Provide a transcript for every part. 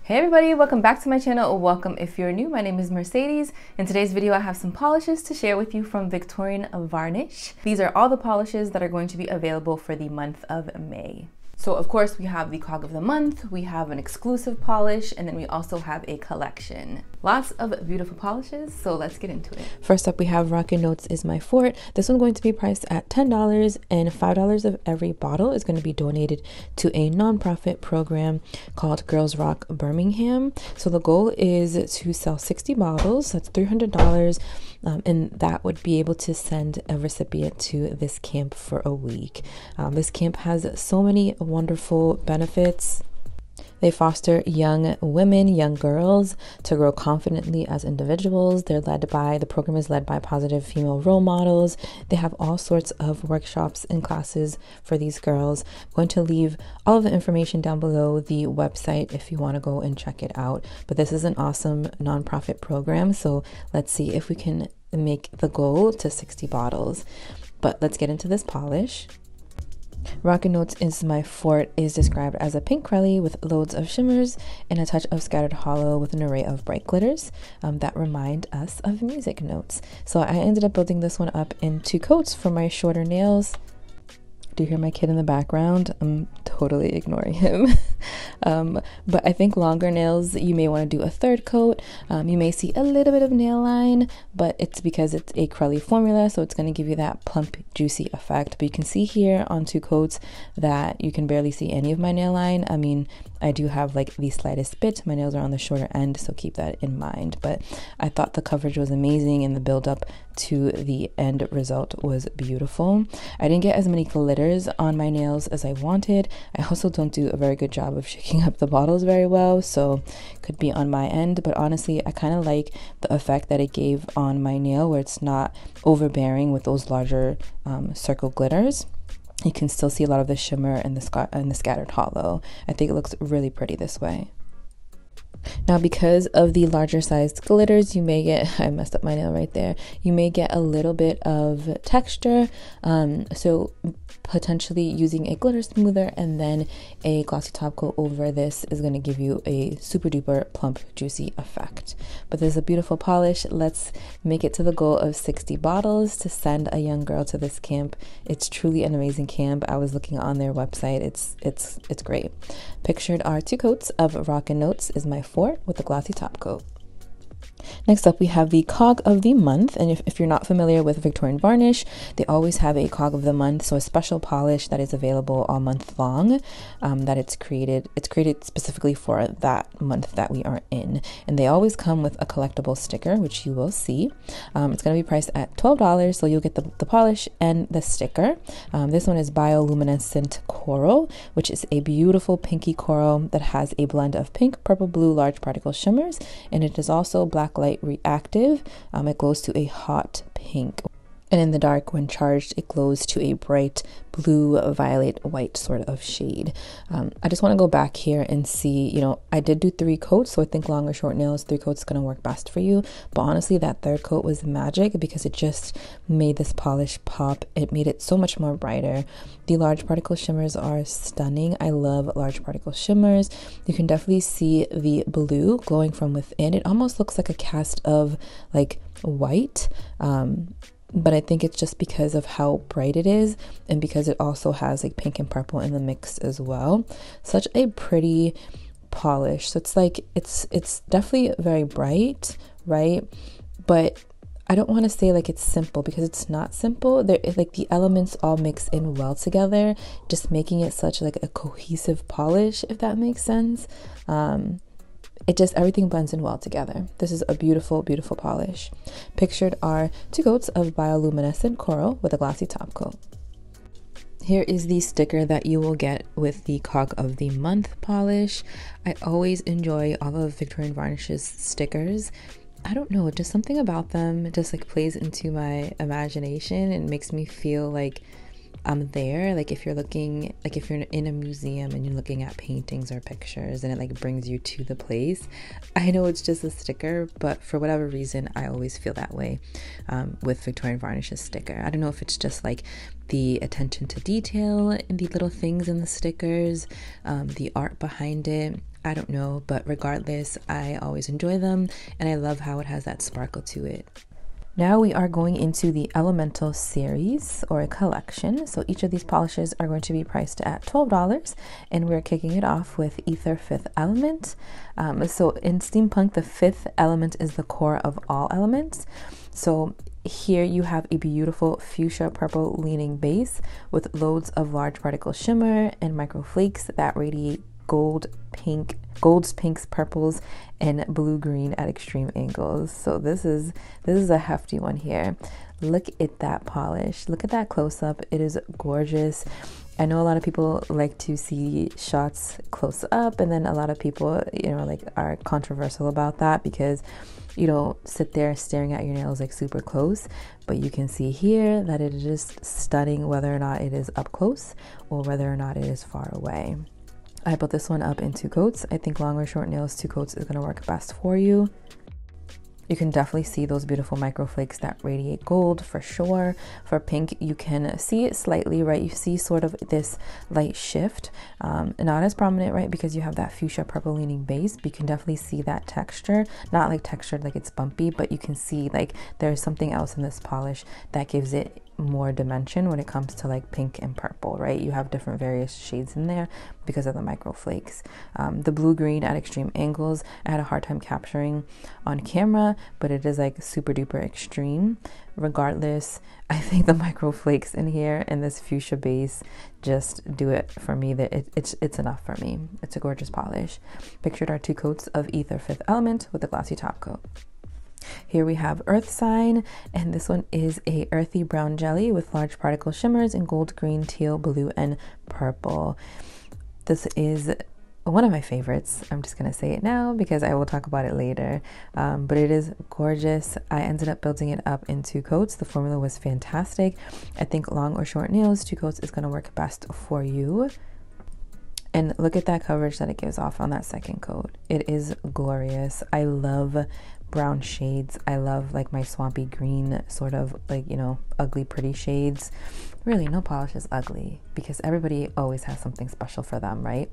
Hey everybody, welcome back to my channel, or welcome if you're new. My name is Mercedes. In today's video, I have some polishes to share with you from Victorian Varnish. These are all the polishes that are going to be available for the month of May. So of course we have the cog of the month, we have an exclusive polish, and then we also have a collection. Lots of beautiful polishes, so let's get into it. First up we have Rockin' Notes is my fort. This one's going to be priced at $10, and $5 of every bottle is going to be donated to a nonprofit program called Girls Rock Birmingham. So the goal is to sell 60 bottles, that's $300, and that would be able to send a recipient to this camp for a week. This camp has so many wonderful benefits. They foster young women, young girls to grow confidently as individuals. The program is led by positive female role models. They have all sorts of workshops and classes for these girls. I'm going to leave all of the information down below the website if you want to go and check it out. But this is an awesome nonprofit program, so let's see if we can make the goal to 60 bottles. But let's get into this polish. Rockin' Notes is my fort is described as a pink crelly with loads of shimmers and a touch of scattered hollow with an array of bright glitters that remind us of music notes. So I ended up building this one up in 2 coats for my shorter nails. Do you hear my kid in the background? I'm totally ignoring him. But I think longer nails, you may want to do a 3rd coat. You may see a little bit of nail line, but it's because it's a crelly formula, so it's going to give you that plump, juicy effect. But you can see here on 2 coats that you can barely see any of my nail line. I mean, I do have like the slightest bit. My nails are on the shorter end, so keep that in mind. But I thought the coverage was amazing, and the build up to the end result was beautiful. I didn't get as many glitters on my nails as I wanted. I also don't do a very good job of shaking up the bottles very well, so could be on my end. But honestly, I kind of like the effect that it gave on my nail, where it's not overbearing with those larger circle glitters. You can still see a lot of the shimmer and the scattered hollow. I think it looks really pretty this way. Now, because of the larger sized glitters, you may get, I messed up my nail right there, you may get a little bit of texture. So potentially using a glitter smoother and then a glossy top coat over this is going to give you a super duper plump, juicy effect. But this is a beautiful polish. Let's make it to the goal of 60 bottles to send a young girl to this camp. It's truly an amazing camp. I was looking on their website. It's great. Pictured are 2 coats of Rockin' Notes is my fort with a glossy top coat. Next up, we have the cog of the month, and if you're not familiar with Victorian Varnish, they always have a cog of the month, so a special polish that is available all month long. It's created specifically for that month that we are in, and they always come with a collectible sticker, which you will see. It's going to be priced at $12, so you'll get the polish and the sticker. This one is bioluminescent coral, which is a beautiful pinky coral that has a blend of pink, purple, blue large particle shimmers, and it is also black light reactive. It glows to a hot pink, and in the dark when charged it glows to a bright blue, violet, white sort of shade. I just want to go back here and see, I did do 3 coats, so I think long or short nails, 3 coats is going to work best for you. But honestly, that 3rd coat was magic because it just made this polish pop. It made it so much more brighter. The large particle shimmers are stunning. I love large particle shimmers. You can definitely see the blue glowing from within. It almost looks like a cast of like white, but I think it's just because of how bright it is, and because it also has like pink and purple in the mix as well. Such a pretty polish. So it's like it's definitely very bright, right? But I don't want to say like it's simple, because it's not simple. Like the elements all mix in well together, just making it such like a cohesive polish, if that makes sense. Everything blends in well together. This is a beautiful, beautiful polish. Pictured are 2 coats of bioluminescent coral with a glossy top coat. Here is the sticker that you will get with the cog of the month polish. I always enjoy all of Victorian Varnish's stickers. I don't know, just something about them just like plays into my imagination and makes me feel like I'm there. Like if you're in a museum and you're looking at paintings or pictures, and it like brings you to the place. I know it's just a sticker, but for whatever reason I always feel that way with Victorian Varnish's sticker. I don't know if it's just like the attention to detail and the little things in the stickers, the art behind it. I don't know, but regardless, I always enjoy them and I love how it has that sparkle to it. Now we are going into the Elemental series or a collection. So each of these polishes are going to be priced at $12 and we're kicking it off with Ether Fifth Element. So in steampunk, the fifth element is the core of all elements. So here you have a beautiful fuchsia purple leaning base with loads of large particle shimmer and micro flakes that radiate golds, pinks, purples, and blue-green at extreme angles. So this is a hefty one here. Look at that polish. Look at that close-up. It is gorgeous. I know a lot of people like to see shots close up, and then a lot of people, like are controversial about that because you don't sit there staring at your nails like super close, but you can see here that it is just stunning whether or not it is up close or whether or not it is far away. I put this one up in 2 coats. I think long or short nails, 2 coats is going to work best for you. You can definitely see those beautiful microflakes that radiate gold for sure. For pink, you can see it slightly, right? You see sort of this light shift, not as prominent, right? Because you have that fuchsia purple leaning base, but you can definitely see that texture, not like textured like it's bumpy, but you can see like there's something else in this polish that gives it more dimension when it comes to like pink and purple, right? You have different various shades in there because of the microflakes. The blue green at extreme angles, I had a hard time capturing on camera, but it is like super duper extreme. Regardless, I think the microflakes in here and this fuchsia base just do it for me. That it's enough for me. It's a gorgeous polish. Pictured are 2 coats of Ether Fifth Element with a glossy top coat. Here we have Earth Sign, and this one is a earthy brown jelly with large particle shimmers in gold, green, teal, blue, and purple. This is one of my favorites. I'm just going to say it now because I will talk about it later, but it is gorgeous. I ended up building it up in 2 coats. The formula was fantastic. I think long or short nails, 2 coats is going to work best for you. And look at that coverage that it gives off on that second coat. It is glorious. I love brown shades. I love like my swampy green sort of like, ugly pretty shades. Really, no polish is ugly because everybody always has something special for them, right?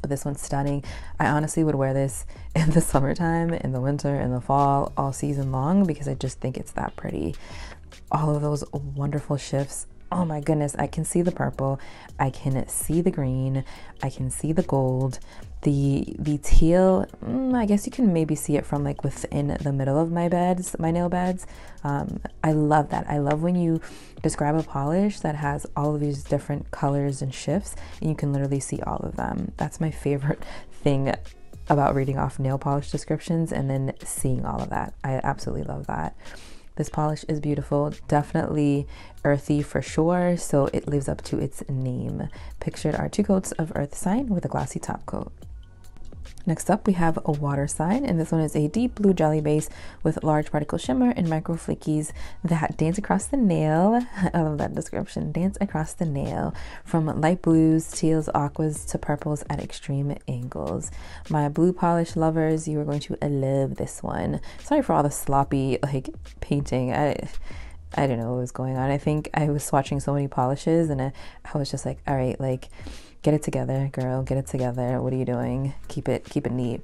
But this one's stunning. I honestly would wear this in the summertime, in the winter, in the fall, all season long because I just think it's that pretty. All of those wonderful shifts. Oh my goodness, I can see the purple, I can see the green, I can see the gold, the teal, I guess you can maybe see it from like within the middle of my nail beds. I love that. I love when you describe a polish that has all of these different colors and shifts and you can literally see all of them. That's my favorite thing about reading off nail polish descriptions and then seeing all of that. I absolutely love that. This polish is beautiful, definitely earthy for sure, so it lives up to its name. Pictured are 2 coats of Earth Sign with a glossy top coat. Next up, we have a Water Sign, and this one is a deep blue jelly base with large particle shimmer and micro flakies that dance across the nail. I love that description, dance across the nail, from light blues, teals, aquas to purples at extreme angles. My blue polish lovers, you are going to love this one. Sorry for all the sloppy like painting. I don't know what was going on. I think I was swatching so many polishes and I was just like, all right, like, get it together, girl, get it together. What are you doing? Keep it neat.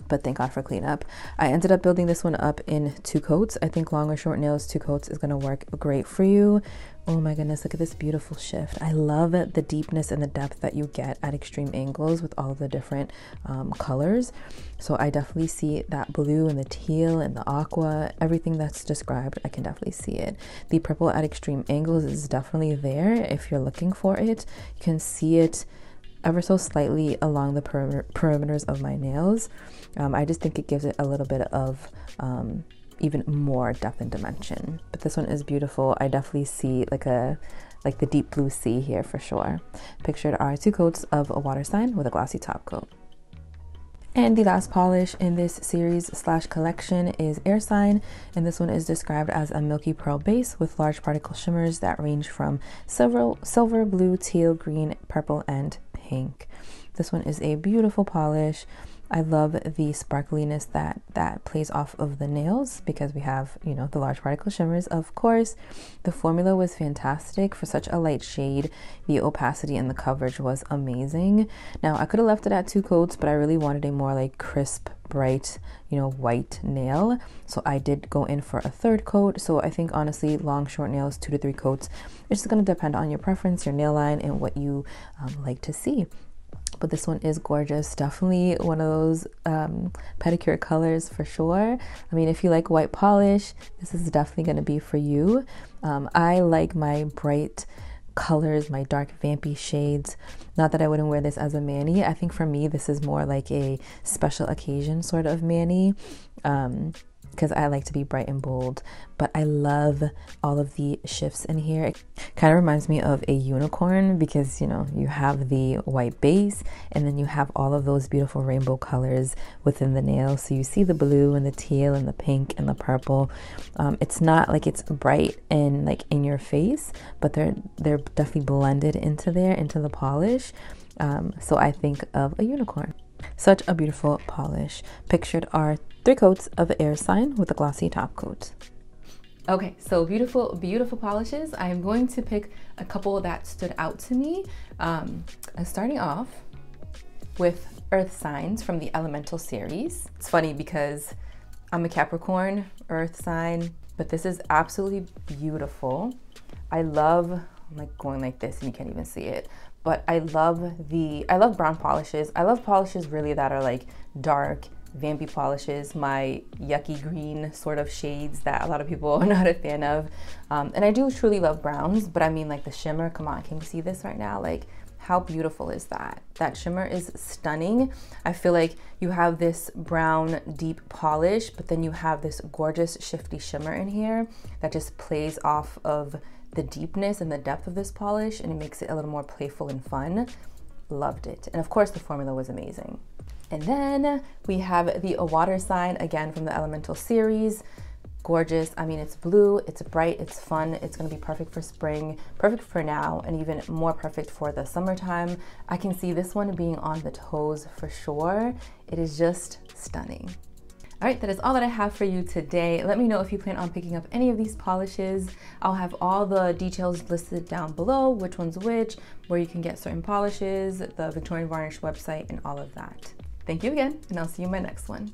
But thank God for cleanup. I ended up building this one up in 2 coats. I think long or short nails, 2 coats is going to work great for you. Oh my goodness, look at this beautiful shift. I love the deepness and the depth that you get at extreme angles with all of the different colors. So I definitely see that blue and the teal and the aqua, everything that's described, I can definitely see it. The purple at extreme angles is definitely there if you're looking for it. You can see it ever so slightly along the perimeters of my nails. I just think it gives it a little bit of even more depth and dimension. But this one is beautiful. I definitely see like the deep blue sea here for sure. Pictured are 2 coats of a Water Sign with a glossy top coat. And the last polish in this series / collection is Air Sign, and this one is described as a milky pearl base with large particle shimmers that range from silver, blue, teal, green, purple, and pink. This one is a beautiful polish. I love the sparkliness that plays off of the nails because we have, you know, the large particle shimmers, of course. The formula was fantastic for such a light shade. The opacity and the coverage was amazing. Now, I could have left it at 2 coats, but I really wanted a more like crisp, bright, you know, white nail. So I did go in for a 3rd coat. So I think honestly, long, short nails, 2 to 3 coats. It's just going to depend on your preference, your nail line, and what you like to see. But this one is gorgeous. Definitely one of those pedicure colors for sure. I mean, if you like white polish, this is definitely going to be for you. I like my bright colors, my dark vampy shades. Not that I wouldn't wear this as a mani. I think for me, this is more like a special occasion sort of mani. Because I like to be bright and bold, but I love all of the shifts in here. It kind of reminds me of a unicorn because, you know, you have the white base and then you have all of those beautiful rainbow colors within the nail. So you see the blue and the teal and the pink and the purple. It's not like it's bright and like in your face, but they're definitely blended into there, into the polish. So I think of a unicorn. Such a beautiful polish. Pictured are 3 coats of air sign with a glossy top coat. Okay, so beautiful, beautiful polishes. I'm going to pick a couple that stood out to me. Starting off with Earth Signs from the Elemental series. It's funny because I'm a Capricorn Earth sign, but this is absolutely beautiful. I'm like going like this and you can't even see it. But I love brown polishes. I love polishes really that are like dark, vampy polishes, my yucky green sort of shades that a lot of people are not a fan of. And I do truly love browns, but I mean like the shimmer, come on, can you see this right now? Like how beautiful is that? That shimmer is stunning. I feel like you have this brown deep polish, but then you have this gorgeous shifty shimmer in here that just plays off of the deepness and the depth of this polish, and it makes it a little more playful and fun. Loved it. And of course the formula was amazing. And then we have the water sign, again from the Elemental series. Gorgeous. I mean, it's blue, it's bright, it's fun. It's gonna be perfect for spring, perfect for now, and even more perfect for the summertime. I can see this one being on the toes for sure. It is just stunning. All right, that is all that I have for you today. Let me know if you plan on picking up any of these polishes. I'll have all the details listed down below, which one's which, where you can get certain polishes, the Victorian Varnish website, and all of that. Thank you again, and I'll see you in my next one.